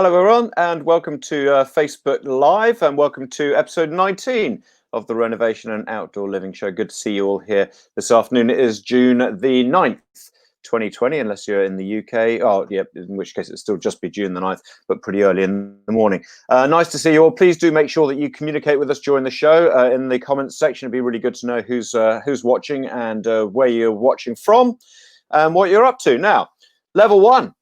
Hello, everyone, and welcome to Facebook Live, and welcome to episode 19 of the Renovation and Outdoor Living Show. Good to see you all here this afternoon. It is June the 9th, 2020, unless you're in the UK. Oh, yeah, in which case it'll still just be June the 9th, but pretty early in the morning. Nice to see you all. Please do make sure that you communicate with us during the show in the comments section. It'd be really good to know who's watching and where you're watching from and what you're up to. Now, level one.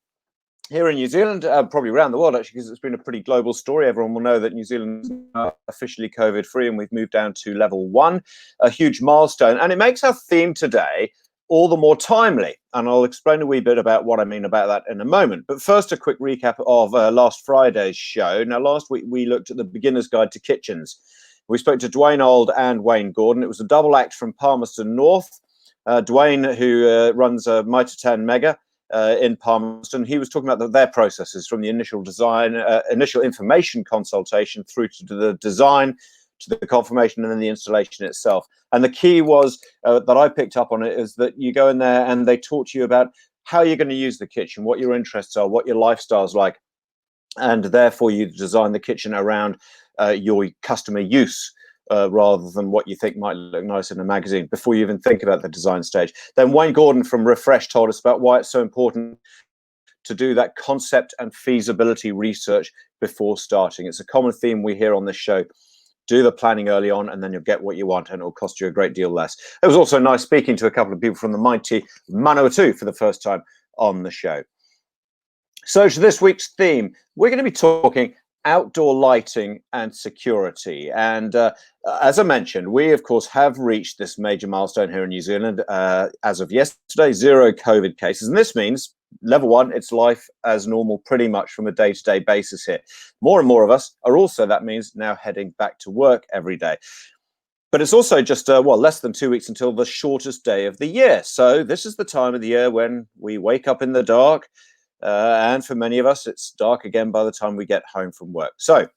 Here in New Zealand, probably around the world actually, because it's been a pretty global story. Everyone will know that New Zealand is officially COVID-free, and we've moved down to level one, a huge milestone. And it makes our theme today all the more timely. And I'll explain a wee bit about what I mean about that in a moment. But first, a quick recap of last Friday's show. Now, last week, we looked at the beginner's guide to kitchens. We spoke to Dwayne Auld and Wayne Gordon. It was a double act from Palmerston North. Dwayne, who runs Mitre10 Mega, in Palmerston, he was talking about their processes from the initial design, initial information consultation through to the design, to the confirmation, and then the installation itself. And the key was that I picked up on it is that you go in there and they talk to you about how you're going to use the kitchen, what your interests are, what your lifestyle's like, and therefore you design the kitchen around your customer use. Rather than what you think might look nice in a magazine before you even think about the design stage. Then Wayne Gordon from Refresh told us about why it's so important to do that concept and feasibility research before starting. It's a common theme we hear on this show. Do the planning early on and then you'll get what you want and it'll cost you a great deal less. It was also nice speaking to a couple of people from the mighty Manawatu for the first time on the show. So to this week's theme, we're going to be talking outdoor lighting and security. And as I mentioned, we of course have reached this major milestone here in New Zealand as of yesterday, 0 COVID cases. And this means level one, it's life as normal pretty much from a day-to-day basis here. More and more of us are also, that means, now heading back to work every day. But it's also just, less than 2 weeks until the shortest day of the year. So this is the time of the year when we wake up in the dark, and for many of us, it's dark again by the time we get home from work. So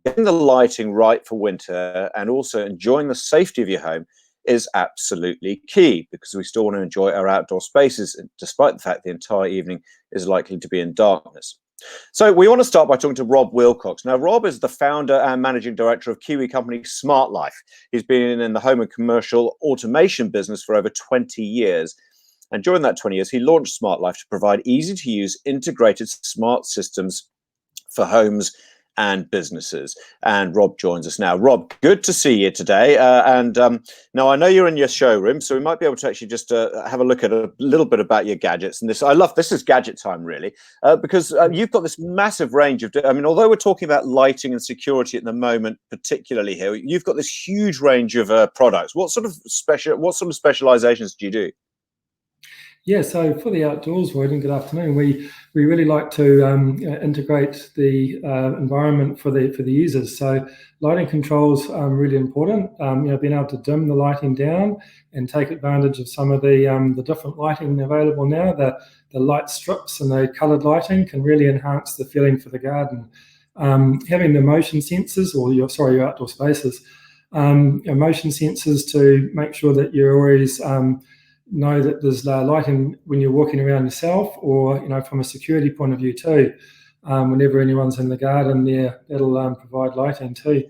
getting the lighting right for winter and also enjoying the safety of your home is absolutely key, because we still want to enjoy our outdoor spaces, despite the fact the entire evening is likely to be in darkness. So we want to start by talking to Rob Wilcox. Now, Rob is the founder and managing director of Kiwi company Smart Life. He's been in the home and commercial automation business for over 20 years. And during that 20 years, he launched Smart Life to provide easy-to-use integrated smart systems for homes and businesses. And Rob joins us now. Rob, good to see you today. Now I know you're in your showroom, so we might be able to actually just have a look at a little bit about your gadgets. And this is gadget time, really, because you've got this massive range of, although we're talking about lighting and security at the moment, particularly here, you've got this huge range of products. What sort of specializations do you do? Yeah, so for the outdoors world, and good afternoon, we really like to integrate the environment for the users. So lighting controls are really important. Being able to dim the lighting down and take advantage of some of the different lighting available now. The light strips and the coloured lighting can really enhance the feeling for the garden. Having the motion sensors, or your outdoor spaces, motion sensors to make sure that you're always know that there's lighting when you're walking around yourself, or from a security point of view too. Whenever anyone's in the garden there, that'll provide lighting too.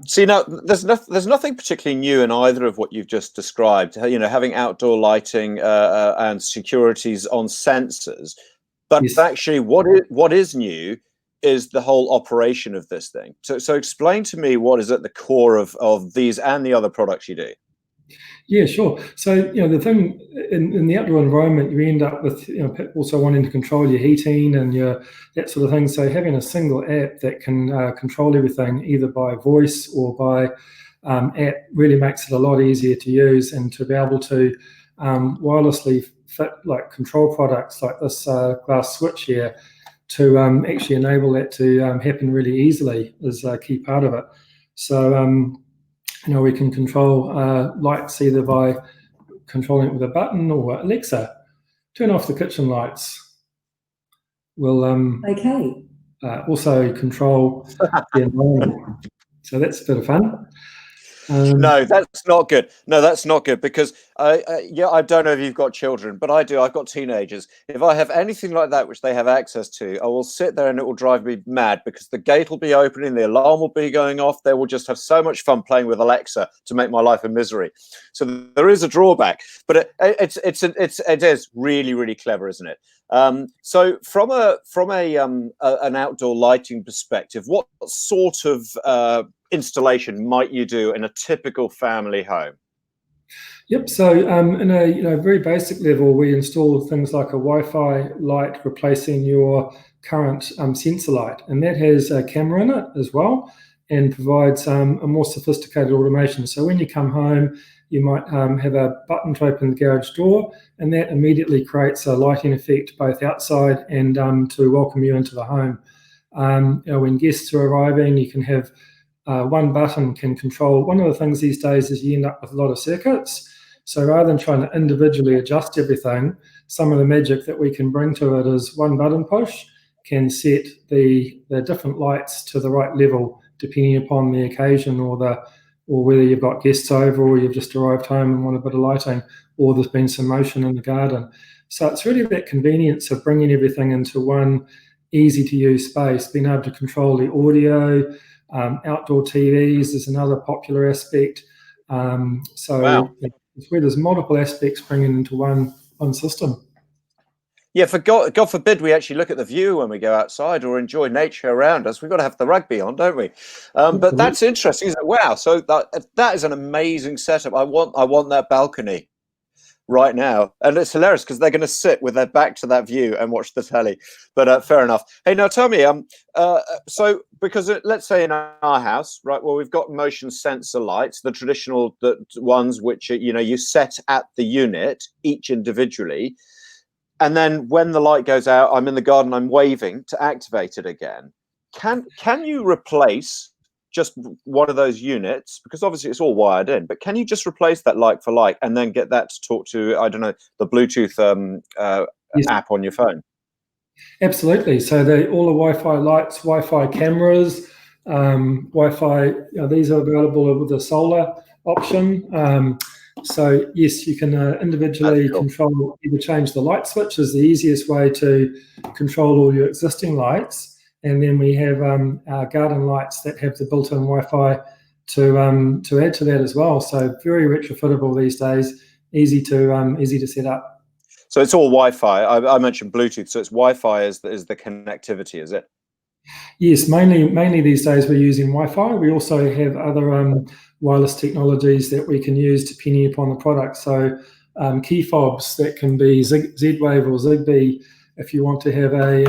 See, now there's nothing particularly new in either of what you've just described. Having outdoor lighting and securities on sensors, but Yes. Actually, what is new is the whole operation of this thing. So explain to me what is at the core of these and the other products you do. Yeah, sure. So, the thing in the outdoor environment, you end up with, also wanting to control your heating and that sort of thing. So having a single app that can control everything, either by voice or by app, really makes it a lot easier to use, and to be able to wirelessly fit like control products like this glass switch here to actually enable that to happen really easily is a key part of it. So, we can control lights either by controlling it with a button, or Alexa, turn off the kitchen lights. We'll also control the environment. So that's a bit of fun. No, that's not good. No, that's not good because yeah, I don't know if you've got children, but I do. I've got teenagers. If I have anything like that which they have access to, I will sit there and it will drive me mad because the gate will be opening, the alarm will be going off. They will just have so much fun playing with Alexa to make my life a misery. So there is a drawback, but it is really, really clever, isn't it? So from an outdoor lighting perspective, what sort of installation might you do in a typical family home? Yep. So in a very basic level, we install things like a Wi-Fi light replacing your current sensor light, and that has a camera in it as well, and provides a more sophisticated automation. So when you come home, you might have a button to open the garage door, and that immediately creates a lighting effect both outside and to welcome you into the home. When guests are arriving, you can have one button can control. One of the things these days is you end up with a lot of circuits. So rather than trying to individually adjust everything, some of the magic that we can bring to it is one button push can set the different lights to the right level depending upon the occasion or whether you've got guests over or you've just arrived home and want a bit of lighting or there's been some motion in the garden. So it's really that convenience of bringing everything into one easy to use space, being able to control the audio. Outdoor TVs is another popular aspect. Wow. It's where there's multiple aspects bringing into one system. Yeah, for God forbid we actually look at the view when we go outside or enjoy nature around us. We've got to have the rugby on, don't we? But that's interesting. Isn't it? Wow. So that is an amazing setup. I want that balcony right now, and it's hilarious because they're going to sit with their back to that view and watch the telly. But fair enough. Hey, now tell me, so because let's say in our house, right, well, we've got motion sensor lights, the traditional ones which you set at the unit each individually, and then when the light goes out, I'm in the garden, I'm waving to activate it again. Can you replace just one of those units, because obviously it's all wired in, but can you just replace that like for like and then get that to talk to, I don't know, the Bluetooth Yes, app on your phone? absolutely. So all the Wi-Fi lights, Wi-Fi cameras, Wi-Fi, these are available with the solar option. So yes, you can individually control, either change the light switch is the easiest way to control all your existing lights. And then we have our garden lights that have the built-in Wi-Fi to add to that as well. So very retrofittable these days, easy to set up. So it's all Wi-Fi. I mentioned Bluetooth, so it's Wi-Fi is the connectivity, is it? Yes, mainly these days we're using Wi-Fi. We also have other wireless technologies that we can use depending upon the product. So key fobs that can be Z-Wave or Zigbee. If you want to have a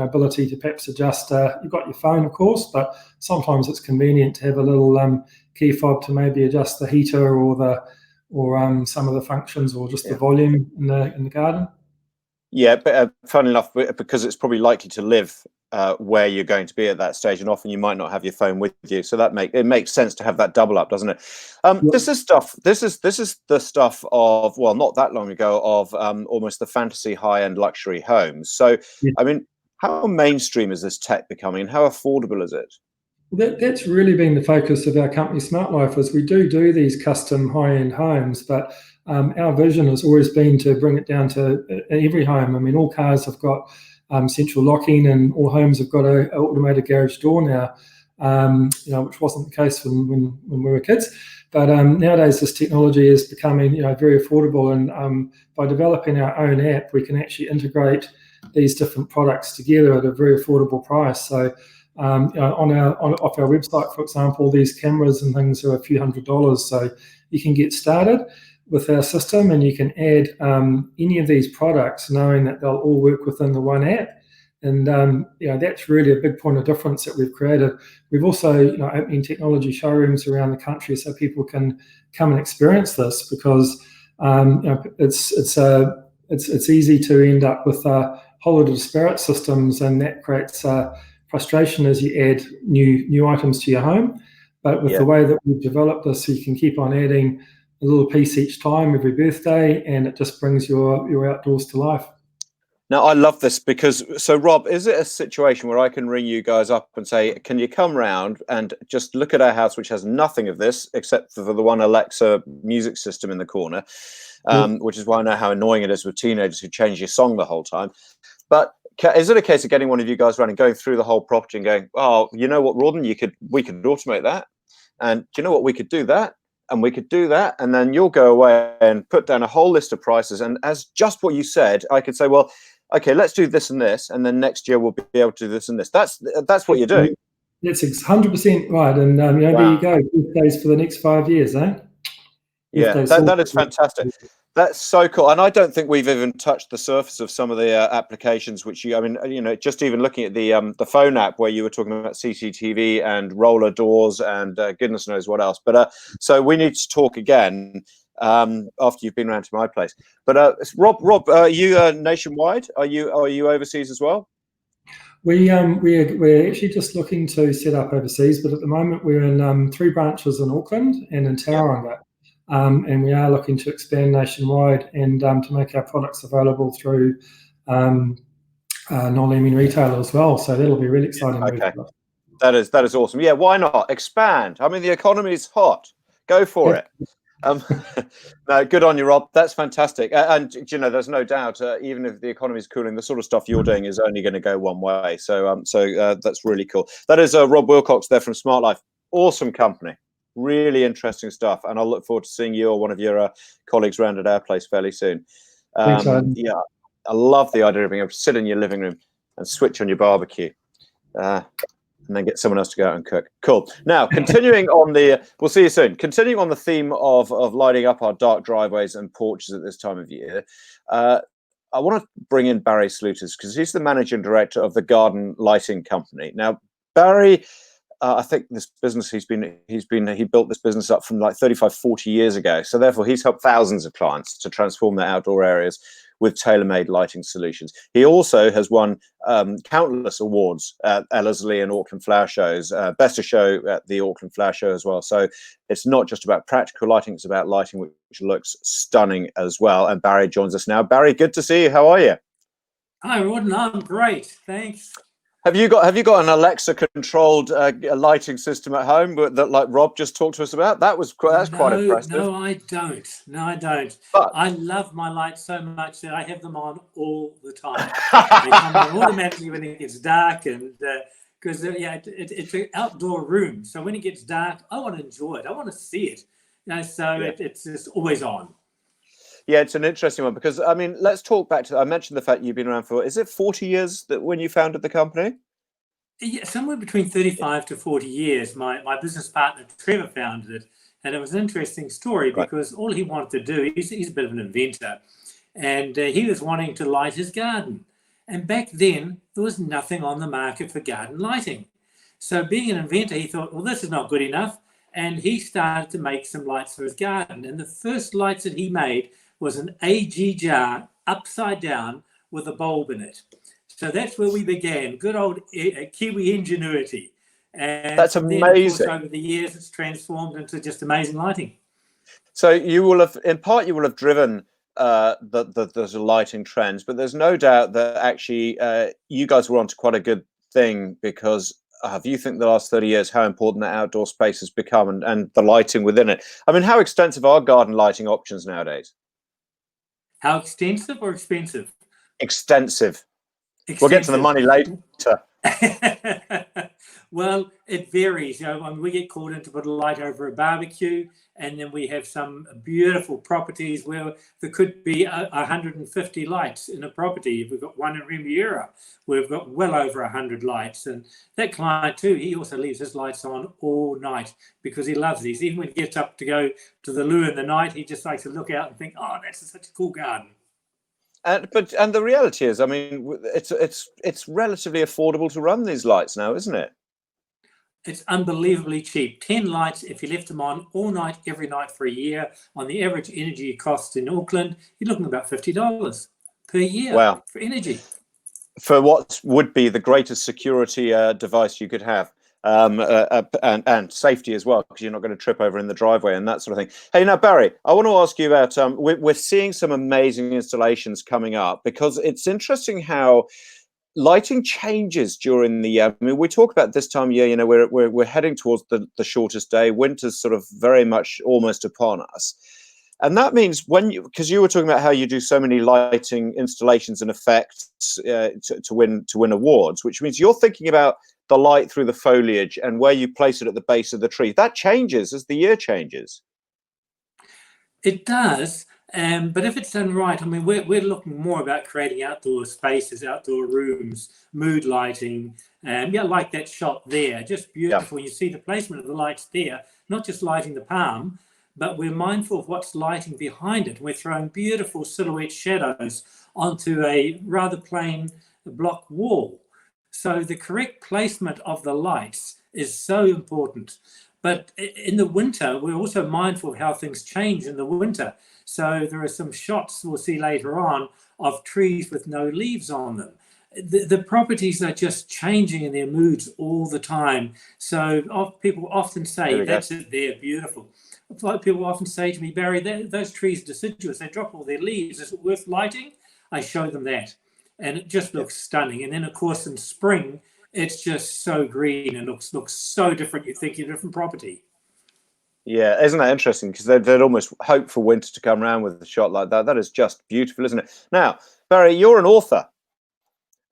ability to perhaps adjust, you've got your phone, of course, but sometimes it's convenient to have a little key fob to maybe adjust the heater or some of the functions or just the volume in the garden. Yeah, but fun enough, because it's probably likely to live where you're going to be at that stage, and often you might not have your phone with you, so it makes sense to have that double up, doesn't it? This is the stuff of, well, not that long ago, of almost the fantasy high-end luxury homes. So I mean, how mainstream is this tech becoming, and how affordable is it? That's really been the focus of our company, Smart Life, is we do these custom high-end homes, but our vision has always been to bring it down to every home. I mean, all cars have got central locking, and all homes have got an automated garage door now, which wasn't the case when we were kids. But nowadays, this technology is becoming very affordable, and by developing our own app, we can actually integrate these different products together at a very affordable price. So off our website, for example, these cameras and things are a few $100s. So you can get started with our system, and you can add any of these products, knowing that they'll all work within the one app. And that's really a big point of difference that we've created. We've also opening technology showrooms around the country so people can come and experience this, because it's easy to end up with a whole lot of disparate systems, and that creates frustration as you add new items to your home. But with the way that we've developed this, you can keep on adding a little piece each time, every birthday, and it just brings your outdoors to life. Now, I love this because, so Rob, is it a situation where I can ring you guys up and say, can you come round and just look at our house, which has nothing of this except for the one Alexa music system in the corner, which is why I know how annoying it is with teenagers who change your song the whole time. But is it a case of getting one of you guys around and going through the whole property and going, oh, you know what, Rawdon, we could automate that. And do you know what, we could do that. And we could do that, and then you'll go away and put down a whole list of prices. And as just what you said, I could say, well, okay, let's do this and this, and then next year we'll be able to do this and this. That's what you're doing. That's 100% right. And wow. There you go. Gift days for the next 5 years, eh? Yeah, that is fantastic. That's so cool. And I don't think we've even touched the surface of some of the applications which I mean, just even looking at the phone app where you were talking about CCTV and roller doors and goodness knows what else. But so we need to talk again after you've been around to my place. But Rob, are you nationwide? Are you overseas as well? We're actually just looking to set up overseas, but at the moment we're in 3 branches in Auckland and in Tauranga. Yep. And we are looking to expand nationwide and to make our products available through non-lemming retail as well. So that'll be really exciting. Okay, that is awesome. Yeah, why not expand? I mean, the economy is hot. Go for it. No, good on you, Rob. That's fantastic. And there's no doubt, even if the economy is cooling, the sort of stuff you're doing is only going to go one way. So that's really cool. That is Rob Wilcox there from Smart Life. Awesome company. Really interesting stuff, and I'll look forward to seeing you or one of your colleagues around at our place fairly soon. Yeah, I love the idea of being able to sit in your living room and switch on your barbecue, and then get someone else to go out and cook. Cool. Now, continuing on we'll see you soon. Continuing on the theme of lighting up our dark driveways and porches at this time of year, I want to bring in Barry Sluters because he's the managing director of the Garden Lighting Company. Now, Barry. I think this business he built this business up from like 35, 40 years ago. So therefore, he's helped thousands of clients to transform their outdoor areas with tailor-made lighting solutions. He also has won countless awards at Ellerslie and Auckland Flower Shows, Best of Show at the Auckland Flower Show as well. So it's not just about practical lighting; it's about lighting which looks stunning as well. And Barry joins us now. Barry, good to see you. How are you? Hi, Rawdon. I'm great. Thanks. Have you got an Alexa controlled lighting system at home that like Rob just talked to us about? That's quite impressive. No, I don't. But I love my lights so much that I have them on all the time. They come on automatically when it gets dark, and because it's an outdoor room, so when it gets dark, I want to enjoy it. I want to see it. It's just always on. Yeah, it's an interesting one because, I mean, let's talk back to, I mentioned the fact you've been around for, is it 40 years that when you founded the company? Yeah, somewhere between 35 to 40 years. My business partner, Trevor, founded it. And it was an interesting story because all he wanted to do, he's a bit of an inventor, and he was wanting to light his garden. And back then, there was nothing on the market for garden lighting. So being an inventor, he thought, well, this is not good enough. And he started to make some lights for his garden. And the first lights that he made was an AG jar upside down with a bulb in it. So that's where we began. Good old Kiwi ingenuity. And that's amazing. Then, of course, over the years, it's transformed into just amazing lighting. So you will have, in part, driven the lighting trends, but there's no doubt that actually you guys were onto quite a good thing because if you think the last 30 years how important that outdoor space has become and the lighting within it. I mean, how extensive are garden lighting options nowadays? How extensive or expensive? Extensive. We'll get to the money later. Well, it varies. We get called in to put a light over a barbecue, and then we have some beautiful properties where there could be 150 lights in a property. We've got one in Riviera where we've got well over 100 lights, and that client too, he also leaves his lights on all night because he loves these. Even when he gets up to go to the loo in the night, he just likes to look out and think, "Oh, that's such a cool garden." And the reality is, I mean, it's relatively affordable to run these lights now, isn't it? It's unbelievably cheap. 10 lights, if you left them on all night, every night for a year, on the average energy cost in Auckland, you're looking about $50 per year. Wow. For energy. For what would be the greatest security device you could have. and safety as well, because you're not going to trip over in the driveway and that sort of thing. Hey, now Barry, I want to ask you about we're seeing some amazing installations coming up, because it's interesting how lighting changes during the year. I mean, we talk about this time of year, you know, we're heading towards the shortest day. Winter's sort of very much almost upon us. And that means because you were talking about how you do so many lighting installations and effects to win awards, which means you're thinking about the light through the foliage and where you place it at the base of the tree. That changes as the year changes. It does. But if it's done right, I mean, we're looking more about creating outdoor spaces, outdoor rooms, mood lighting, yeah, like that shot there, just beautiful. You see the placement of the lights there, not just lighting the palm, but we're mindful of what's lighting behind it. We're throwing beautiful silhouette shadows onto a rather plain block wall. So the correct placement of the lights is so important. But in the winter, we're also mindful of how things change in the winter. So there are some shots we'll see later on of trees with no leaves on them. The properties are just changing in their moods all the time. So people often say, that's it, they're beautiful. People often say to me, Barry, those trees are deciduous, they drop all their leaves. Is it worth lighting? I show them that. And it just looks stunning. And then, of course, in spring, it's just so green and looks so different. You think you're a different property. Yeah, isn't that interesting? Because they'd almost hope for winter to come around with a shot like that. That is just beautiful, isn't it? Now, Barry, you're an author.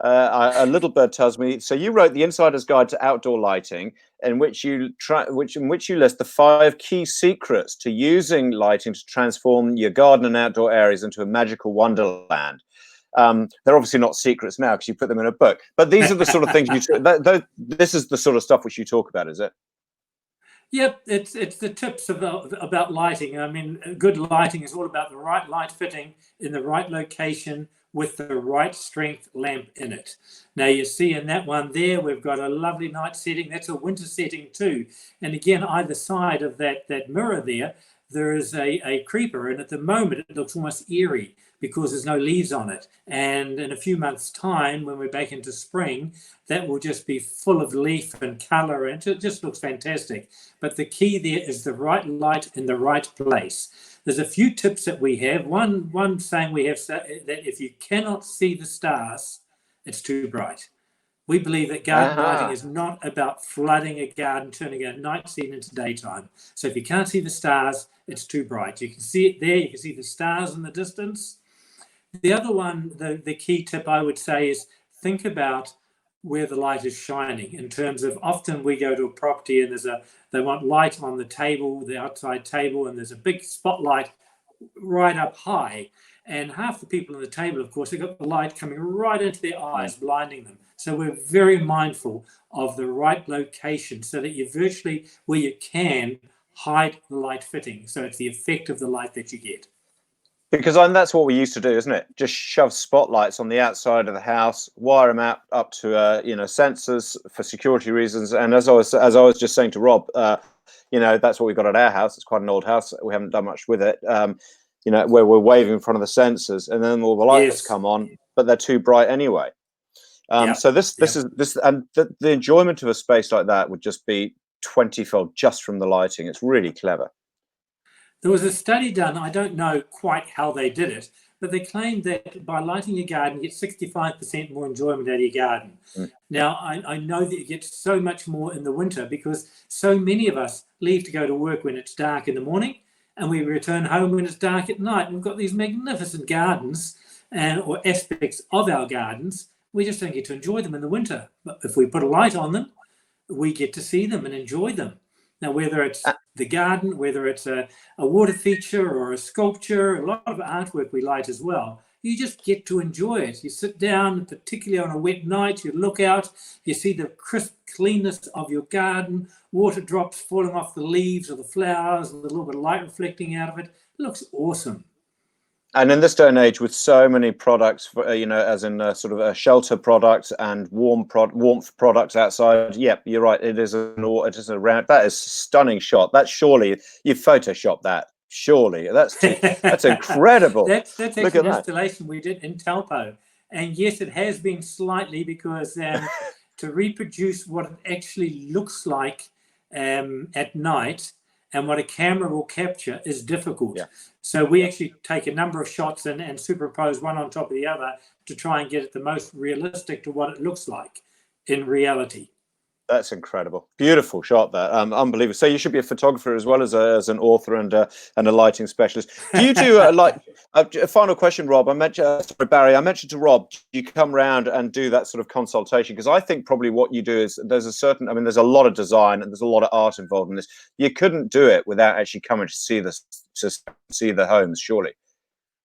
A little bird tells me. So you wrote the Insider's Guide to Outdoor Lighting, in which you list the 5 key secrets to using lighting to transform your garden and outdoor areas into a magical wonderland. They're obviously not secrets now because you put them in a book, but these are the sort of things this is the sort of stuff which you talk about, is it? Yep, it's the tips about lighting. I mean, good lighting is all about the right light fitting in the right location with the right strength lamp in it. Now you see in that one there, we've got a lovely night setting. That's a winter setting too. And again, either side of that mirror there is a creeper, and at the moment it looks almost eerie because there's no leaves on it. And in a few months' time, when we're back into spring, that will just be full of leaf and color, and it just looks fantastic. But the key there is the right light in the right place. There's a few tips that we have. One saying we have that if you cannot see the stars, it's too bright. We believe that garden lighting is not about flooding a garden, turning a night scene into daytime. So if you can't see the stars, it's too bright. You can see it there. You can see the stars in the distance. The other one, the key tip I would say is think about where the light is shining, in terms of often we go to a property and they want light on the table, the outside table, and there's a big spotlight right up high. And half the people on the table, of course, they've got the light coming right into their eyes, blinding them. So we're very mindful of the right location so that you virtually, where you can, hide the light fitting. So it's the effect of the light that you get. Because that's what we used to do, isn't it? Just shove spotlights on the outside of the house, wire them out up to sensors for security reasons. And as I was just saying to Rob, that's what we've got at our house. It's quite an old house. We haven't done much with it. Where we're waving in front of the sensors, and then all the lights come on, but they're too bright anyway. So this is and the enjoyment of a space like that would just be 20-fold just from the lighting. It's really clever. There was a study done, I don't know quite how they did it, but they claimed that by lighting your garden, you get 65% more enjoyment out of your garden. Now, I know that you get so much more in the winter because so many of us leave to go to work when it's dark in the morning, and we return home when it's dark at night. We've got these magnificent gardens or aspects of our gardens. We just don't get to enjoy them in the winter. But if we put a light on them, we get to see them and enjoy them. Now, whether it's the garden, whether it's a water feature or a sculpture, a lot of artwork we light as well, you just get to enjoy it. You sit down, particularly on a wet night, you look out, you see the crisp cleanness of your garden, water drops falling off the leaves or the flowers, and a little bit of light reflecting out of it. It looks awesome. And in this day and age, with so many products, as in sort of shelter products and warmth products outside, yep, you're right. It is a round. That is a stunning shot. That's surely you photoshopped that. Surely that's incredible. That's actually an installation we did in Taupo, and yes, it has been slightly because to reproduce what it actually looks like at night and what a camera will capture is difficult. Yeah. So we actually take a number of shots and superimpose one on top of the other to try and get it the most realistic to what it looks like in reality. That's incredible. Beautiful shot there. Unbelievable. So you should be a photographer as well as an author and a lighting specialist. Do you do a final question, Rob? Sorry, Barry, I mentioned to Rob, do you come around and do that sort of consultation? Because I think probably what you do is there's a lot of design and there's a lot of art involved in this. You couldn't do it without actually coming to see the homes, surely.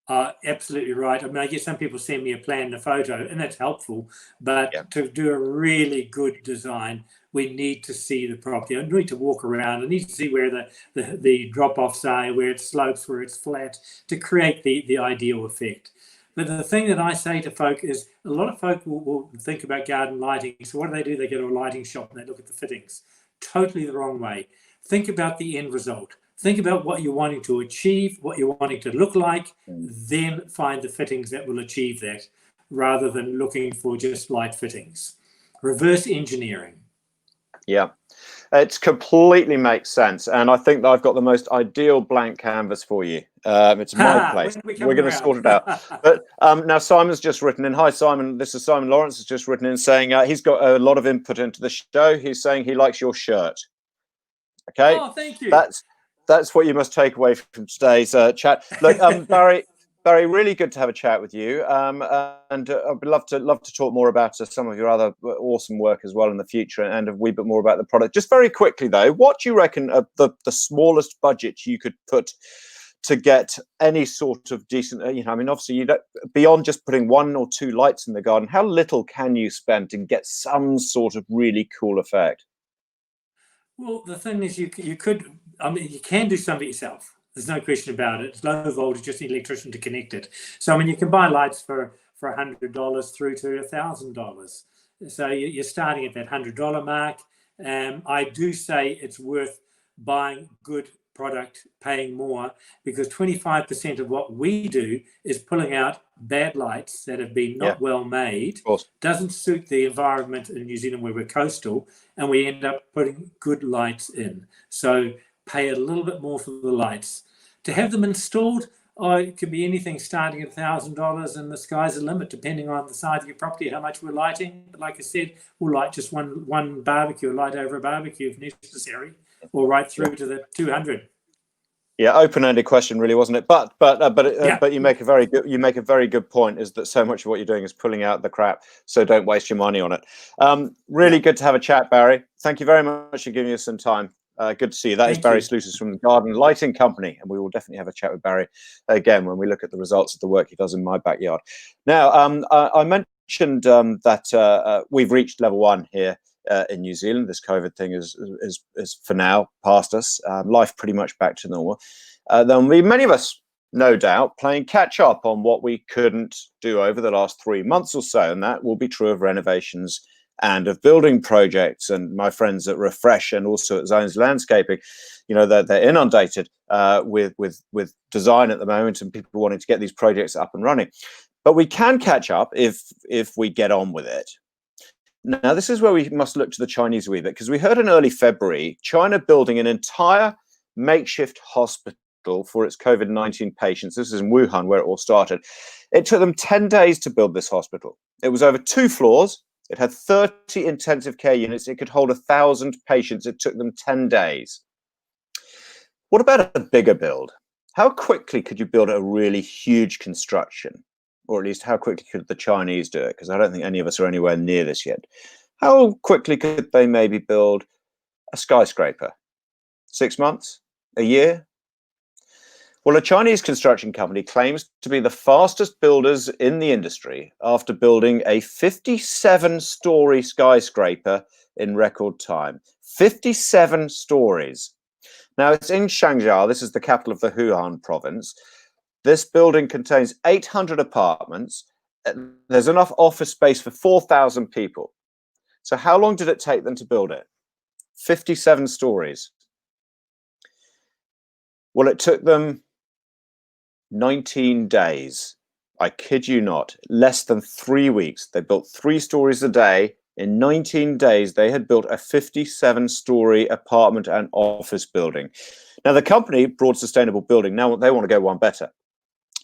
Absolutely right. I mean, I guess some people send me a plan and a photo, and that's helpful. But Yeah. to do a really good design, we need to see the property. I need to walk around. I need to see where the drop-offs are, where it slopes, where it's flat, to create the ideal effect. But the thing that I say to folk is a lot of folk will think about garden lighting. So what do? They go to a lighting shop and they look at the fittings. Totally the wrong way. Think about the end result. Think about what you're wanting to achieve, what you're wanting to look like, then find the fittings that will achieve that, rather than looking for just light fittings. Reverse engineering. Yeah, it completely makes sense. And I think that I've got the most ideal blank canvas for you. It's my place. We're going to sort it out. But now Simon's just written in. Hi, Simon. This is Simon Lawrence has just written in saying he's got a lot of input into the show. He's saying he likes your shirt. Okay. Oh, thank you. That's what you must take away from today's chat. Look, Barry, really good to have a chat with you. And I'd love to talk more about some of your other awesome work as well in the future, and a wee bit more about the product. Just very quickly though, what do you reckon the smallest budget you could put to get any sort of decent? I mean, obviously you don't, beyond just putting 1 or 2 lights in the garden. How little can you spend to get some sort of really cool effect? Well, the thing is, you could, I mean, you can do some of it yourself. There's no question about it. It's low voltage, just an electrician to connect it. So, I mean, you can buy lights for $100 through to $1,000. So you're starting at that $100 mark. I do say it's worth buying good product, paying more, because 25% of what we do is pulling out bad lights that have been not well made, doesn't suit the environment in New Zealand where we're coastal, and we end up putting good lights in. So pay a little bit more for the lights. To have them installed, it could be anything starting at $1,000, and the sky's the limit depending on the size of your property, how much we're lighting. But like I said, we'll light just one barbecue, light over a barbecue if necessary, or right through to the 200. Yeah, open-ended question, really, wasn't it? But you make a very good point. Is that so much of what you're doing is pulling out the crap? So don't waste your money on it. Really good to have a chat, Barry. Thank you very much for giving us some time. Good to see you. That is Barry Sluices from the Garden Lighting Company, and we will definitely have a chat with Barry again when we look at the results of the work he does in my backyard. Now, I mentioned that we've reached level 1 here. In New Zealand, this COVID thing is for now past us. Life pretty much back to normal. There'll be many of us, no doubt, playing catch up on what we couldn't do over the last 3 months or so, and that will be true of renovations and of building projects. And my friends at Refresh and also at Zones Landscaping, they're inundated with design at the moment, and people wanting to get these projects up and running. But we can catch up if we get on with it. Now, this is where we must look to the Chinese a wee bit, because we heard in early February, China building an entire makeshift hospital for its COVID-19 patients. This is in Wuhan, where it all started. It took them 10 days to build this hospital. It was over 2 floors. It had 30 intensive care units. It could hold 1,000 patients. It took them 10 days. What about a bigger build? How quickly could you build a really huge construction? Or at least how quickly could the Chinese do it? Because I don't think any of us are anywhere near this yet. How quickly could they maybe build a skyscraper? 6 months? A year? Well, a Chinese construction company claims to be the fastest builders in the industry after building a 57-story skyscraper in record time. 57 stories. Now, it's in Shanghai. This is the capital of the Hunan province. This building contains 800 apartments. There's enough office space for 4,000 people. So how long did it take them to build it? 57 stories. Well, it took them 19 days. I kid you not. Less than 3 weeks. They built 3 stories a day In 19 days, they had built a 57-story apartment and office building. Now, the company, Broad Sustainable Building, now they want to go one better,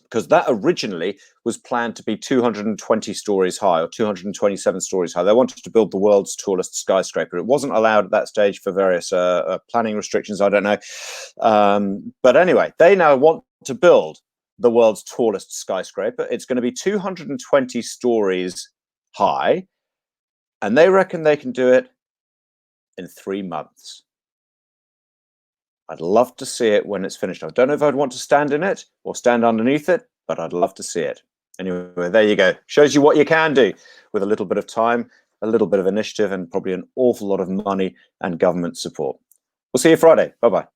because that originally was planned to be 220 stories high or 227 stories high. They wanted to build the world's tallest skyscraper. It wasn't allowed at that stage for various planning restrictions, I don't know. But anyway, they now want to build the world's tallest skyscraper. It's going to be 220 stories high, and they reckon they can do it in 3 months. I'd love to see it when it's finished. I don't know if I'd want to stand in it or stand underneath it, but I'd love to see it. Anyway, there you go. Shows you what you can do with a little bit of time, a little bit of initiative, and probably an awful lot of money and government support. We'll see you Friday. Bye-bye.